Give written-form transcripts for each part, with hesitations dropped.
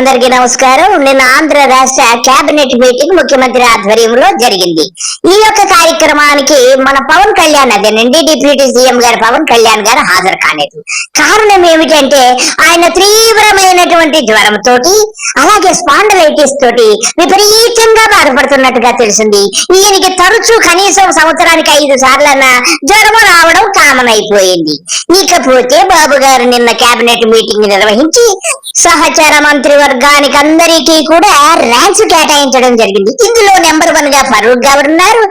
అందరికీ నమస్కారం. నిన్న ఆంధ్ర రాష్ట్ర కేబినెట్ మీటింగ్ ముఖ్యమంత్రి ఆధ్వర్యంలో జరిగింది. ఈ యొక్క కార్యక్రమానికి మన పవన్ కళ్యాణ్ అదేనండి డిప్యూటీ సీఎం గారు పవన్ కళ్యాణ్ గారు హాజరు కాలేదు. కారణం ఏమిటంటే ఆయన తీవ్రమైనటువంటి జ్వరంతోటి అలాగే స్పాండలైటిస్ తోటి విపరీతంగా బాధపడుతున్నట్టుగా తెలిసింది. ఈయనకి తరచూ కనీసం సంవత్సరానికి 5 సార్లన్నా జ్వరం రావడం కామన్ అయిపోయింది. ఇకపోతే బాబు గారు నిన్న కేబినెట్ మీటింగ్ నిర్వహించి సహచర మంత్రివర్గానికి అందరికీ కూడా ర్యాంక్స్ కేటాయించడం జరిగింది. ఇందులో నెంబర్ 1 గా ఫరూక్ గారు ఉన్నారు.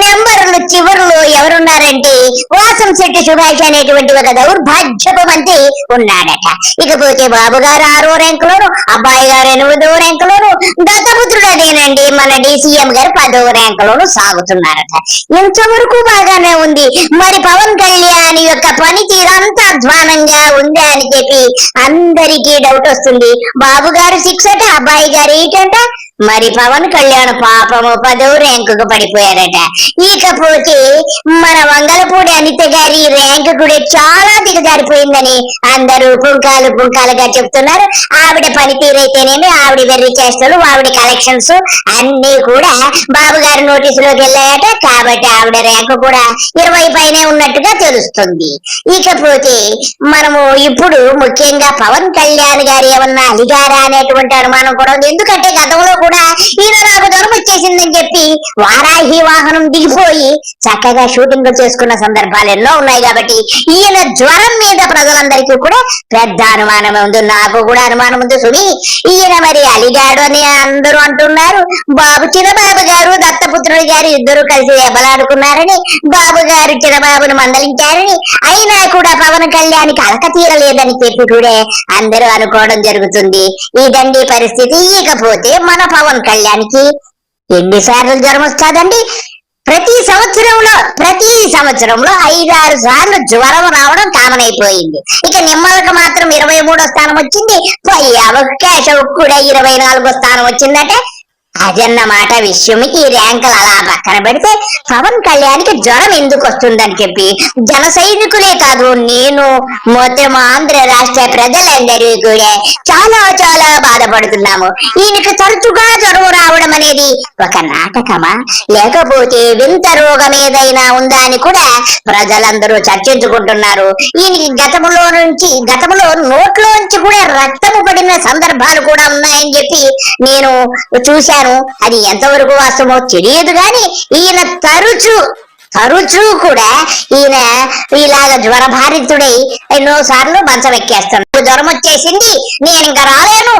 నెంబర్లు చివరిలో ఎవరున్నారంటే వాసంశెట్టి సుభాష్ అనేటువంటి ఒక దౌర్భాగ్యపు మంత్రి ఉన్నాడట. ఇకపోతే బాబు గారు 6వ ర్యాంకులోను, అబ్బాయి గారు 8వ ర్యాంకులోను, దత్తపుత్రుడు అదేనండి మన డిసిఎం గారు 10వ ర్యాంకులోను సాగుతున్నారట. ఇంతవరకు బాగానే ఉంది. మరి పవన్ కళ్యాణ్ యొక్క పనితీరంతా అధ్వానంగా ఉంది అని చెప్పి అందరికీ డౌట్ వస్తుంది. బాబు గారు 6 అట, అబ్బాయి గారు 8 అంట. మరి పవన్ కళ్యాణ్ పాపము 10వ ర్యాంకుకు పడిపోయారట. ఇకపోతే మన వంగలపూడి అనిత గారి ర్యాంకు కూడా చాలా దిగజారిపోయిందని అందరూ పుంకాలుగా చెప్తున్నారు. ఆవిడ పనితీరైతేనేమి, ఆవిడ వెర్రి చేష్టలు, ఆవిడ కలెక్షన్స్ అన్ని కూడా బాబు గారి నోటీసులోకి వెళ్ళాయట. కాబట్టి ఆవిడ ర్యాంకు కూడా 20 పైనే ఉన్నట్టుగా తెలుస్తుంది. ఇకపోతే మనము ఇప్పుడు ముఖ్యంగా పవన్ కళ్యాణ్ గారు ఏమన్నా అలిగారా అనేటువంటి అనుమానం కూడా ఉంది. ఎందుకంటే గతంలో కూడా ఈయన నాకు జ్వరం వచ్చేసిందని చెప్పి వారాహి వాహనం దిగిపోయి చక్కగా షూటింగ్ చేసుకున్న సందర్భాలు ఎన్నో ఉన్నాయి. కాబట్టి ఈయన జ్వరం మీద ప్రజలందరికీ కూడా పెద్ద అనుమానం ఉంది. నాకు కూడా అనుమానం ఉంది సుమి. ఈయన మరి అలిగాడు అని అందరూ అంటున్నారు. చిన్నబాబు గారు దత్తపుత్రుడు గారు ఇద్దరు కలిసి దెబ్బలాడుకున్నారని, బాబు గారు చిన్నబాబును మందలించారని, అయినా కూడా పవన్ కళ్యాణ్కి అలక తీరలేదని చెప్పి కూడా అందరూ అనుకోవడం జరుగుతుంది. ఇదండి పరిస్థితి. ఇకపోతే మన పవన్ కళ్యాణ్కి ఎన్నిసార్లు జ్వరం వస్తుందండి? ప్రతి సంవత్సరంలో 5-6 సార్లు జ్వరం రావడం కామన్ అయిపోయింది. ఇక నిమ్మలకు మాత్రం 23వ స్థానం వచ్చింది. పై అవకాశం కూడా 24వ స్థానం వచ్చిందట. అదన్నమాట విషయం. ఈ ర్యాంకులు అలా పక్కన పెడితే పవన్ కళ్యాణ్కి జ్వరం ఎందుకు వస్తుందని చెప్పి జన సైనికులే కాదు, నేను మొత్తం ఆంధ్ర రాష్ట్ర ప్రజలందరూ కూడా చాలా బాధపడుతున్నాము. ఈయనకి తరచుగా జ్వరం రావడం అనేది ఒక నాటకమా, లేకపోతే వింత రోగం ఏదైనా ఉందా అని కూడా ప్రజలందరూ చర్చించుకుంటున్నారు. ఈయనకి గతంలో నోట్లోంచి కూడా రక్తము పడిన సందర్భాలు కూడా ఉన్నాయని చెప్పి నేను చూశాను. అది ఎంతవరకు వాస్తవమో తెలియదు కానీ ఈయన తరచూ కూడా ఈయన ఇలాగ జ్వరభారితుడై ఎన్నోసార్లు మంచం ఎక్కేస్తాడు. జ్వరం వచ్చేసింది, నేను ఇంకా రాలేను.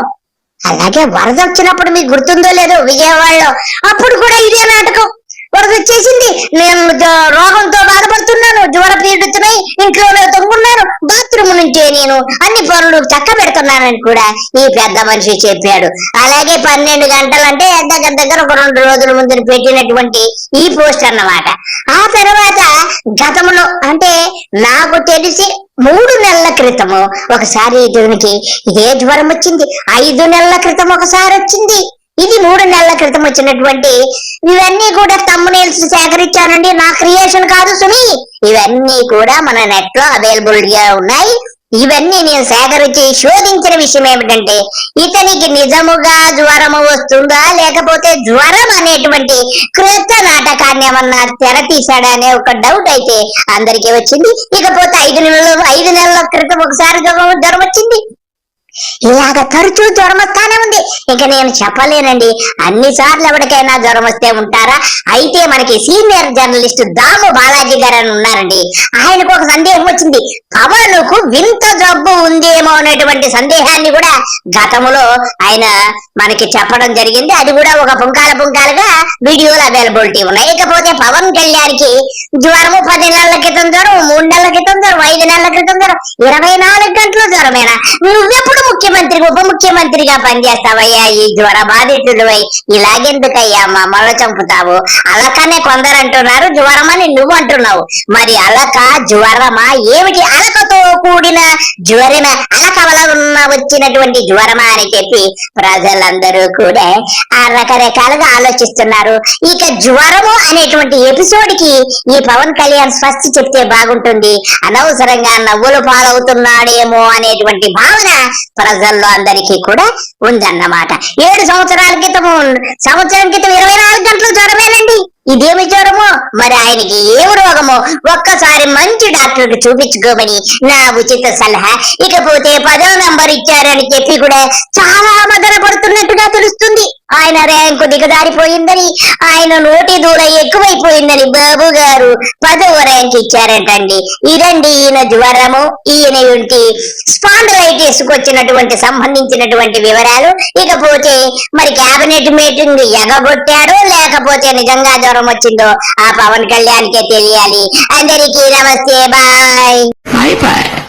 అలాగే వరద వచ్చినప్పుడు మీకు గుర్తుందో లేదో విజయవాడలో, అప్పుడు కూడా ఇదే నాటకం. వరద వచ్చేసింది, నేను రోగంతో బాధపడుతున్నాను, జ్వర పీడుతున్నాయి, ఇంట్లోనే తొంగున్నాను, బాత్రూమ్ నుంచే నేను అన్ని పనులు చక్క పెడుతున్నానని కూడా ఈ పెద్ద మనిషి చెప్పాడు. అలాగే 12 గంటలంటే దగ్గర ఒక 2 రోజుల ముందు పెట్టినటువంటి ఈ పోస్ట్ అన్నమాట. ఆ తర్వాత గతంలో అంటే నాకు తెలిసి 3 నెలల క్రితము ఒకసారి దీనికి ఇదే జ్వరం వచ్చింది. 5 నెలల క్రితం ఒకసారి వచ్చింది. ఇది 3 నెలల క్రితం వచ్చినటువంటి ఇవన్నీ కూడా థంబ్నెయిల్స్ సేకరించానండి. నా క్రియేషన్ కాదు సుమి. ఇవన్నీ కూడా మన నెట్ లో అవైలబుల్ గా ఉన్నాయి. ఇవన్నీ నేను సేకరించి శోధించిన విషయం ఏమిటంటే ఇతనికి నిజముగా జ్వరము వస్తుందా, లేకపోతే జ్వరం అనేటువంటి కృత నాటకాన్ని ఏమన్నా తెర తీశాడా అనే ఒక డౌట్ అయితే అందరికీ వచ్చింది. ఇకపోతే 5 నెలల క్రితం ఒకసారి జ్వరం వచ్చింది. ఇలాగ తరచూ జ్వరం వస్తానే ఉంది. ఇక నేను చెప్పలేనండి అన్నిసార్లు ఎవరికైనా జ్వరం వస్తే ఉంటారా. అయితే మనకి సీనియర్ జర్నలిస్ట్ దాము బాలాజీ గారు అని ఉన్నారండి. ఆయనకు ఒక సందేహం వచ్చింది. పవన్కు వింత జబ్బు ఉందేమో అనేటువంటి సందేహాన్ని కూడా గతంలో ఆయన మనకి చెప్పడం జరిగింది. అది కూడా ఒక పుంకాలుగా వీడియోలు అవైలబిలిటీ ఉన్నాయి. ఇకపోతే పవన్ కళ్యాణ్కి జ్వరము 10 నెలల క్రితం జ్వరం, 3 నెలల క్రితం జ్వరం, 5 నెలల క్రితం జ్వరం, 24 గంటల జ్వరమేనా? నువ్వెప్పుడు ఉప ముఖ్యమంత్రిగా పనిచేస్తావయ్యా? ఈ జ్వర బాధితుడివై ఇలాగెందుకయ్యా మమ్మల్ని చంపుతావు? అలకనే కొందరు అంటున్నారు, జ్వరమని నువ్వు అంటున్నావు. మరి అలక జ్వరమా ఏమిటి? అలకతో కూడిన జ్వరమే. అలక వల్ల ఉన్న వచ్చినటువంటి జ్వరమా అని చెప్పి ప్రజలందరూ కూడా ఆ రకరకాలుగా ఆలోచిస్తున్నారు. ఇక జ్వరము అనేటువంటి ఎపిసోడ్ కి ఈ పవన్ కళ్యాణ్ స్పష్టి చెప్తే బాగుంటుంది. అనవసరంగా నవ్వులు పాలవుతున్నాడేమో అనేటువంటి భావన ప్రజల్లో అందరికీ కూడా ఉందన్నమాట. 7 సంవత్సరాల క్రితము సంవత్సరం క్రితం 24 గంటలు జ్వరమేనండి. ఇదేమి జ్వరమో మరి ఆయనకి ఏమి రోగమో ఒక్కసారి మంచి డాక్టర్ కి చూపించుకోమని నా ఉచిత సలహా. ఇకపోతే 10వ నంబర్ ఇచ్చారని చెప్పి కూడా చాలా మదన పడుతున్నట్టుగా తెలుస్తుంది. ఆయన ర్యాంకు దిగజారిపోయిందని, ఆయన నోటి దూల ఎక్కువైపోయిందని బాబు గారు 10వ ర్యాంక్ ఇచ్చారటండి. ఇదండి ఈయన జ్వరము, ఈయన స్పాండిలైటిస్ కు వచ్చినటువంటి సంబంధించినటువంటి వివరాలు. ఇకపోతే మరి కేబినెట్ మీటింగ్ ఎగగొట్టాడో లేకపోతే నిజంగా జ్వరం వచ్చిందో ఆ పవన్ కళ్యాణ్కే తెలియాలి. అందరికీ నమస్తే, బాయ్.